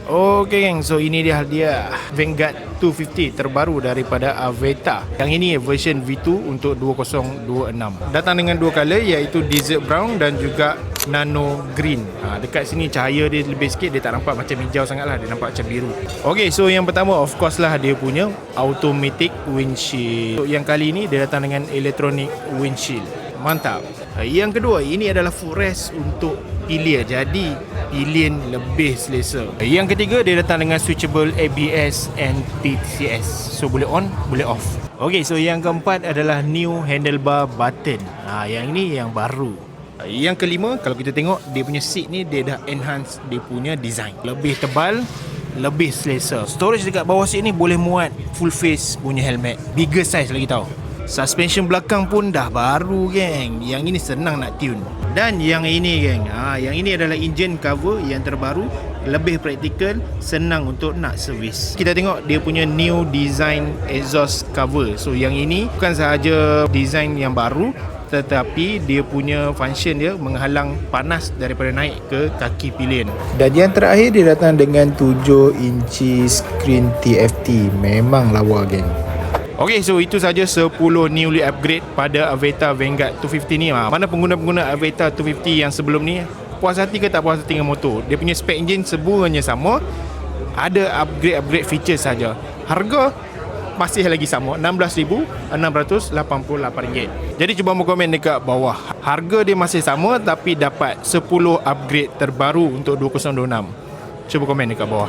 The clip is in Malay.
Okey geng, so ini dia Vanguard 250 terbaru daripada Aveta. Yang ini version V2 untuk 2026. Datang dengan dua color iaitu desert brown dan juga nano green. Dekat sini cahaya dia lebih sikit, dia tak nampak macam hijau sangat lah, dia nampak macam biru. Okey, so yang pertama of course lah dia punya automatic windshield. So, yang kali ini dia datang dengan electronic windshield. Mantap. Yang kedua, ini adalah footrest untuk pilihan, jadi pilihan lebih selesa. Yang ketiga, dia datang dengan switchable ABS and PTCS, so boleh on, boleh off. Okey, so yang keempat adalah new handlebar button. Yang ini yang baru. Yang kelima, kalau kita tengok dia punya seat ni, dia dah enhance dia punya design, lebih tebal, lebih selesa. Storage dekat bawah seat ni boleh muat full face punya helmet, bigger size lagi tau. Suspension belakang pun dah baru geng. Yang ini senang nak tune. Dan yang ini geng, yang ini adalah engine cover yang terbaru, lebih praktikal, senang untuk nak servis. Kita tengok dia punya new design exhaust cover. So yang ini bukan sahaja design yang baru, tetapi dia punya function dia menghalang panas daripada naik ke kaki pilihan. Dan yang terakhir, dia datang dengan 7 inci screen TFT. Memang lawa geng. Okey, so itu saja 10 newly upgrade pada Aveta Vanguard 250 ni. Mana pengguna-pengguna Aveta 250 yang sebelum ni puas hati ke tak puas hati dengan motor? Dia punya spek enjin semuanya sama, ada upgrade feature saja. Harga masih lagi sama, RM16,688. Jadi cuba komen dekat bawah. Harga dia masih sama tapi dapat 10 upgrade terbaru untuk 2026. Cuba komen dekat bawah.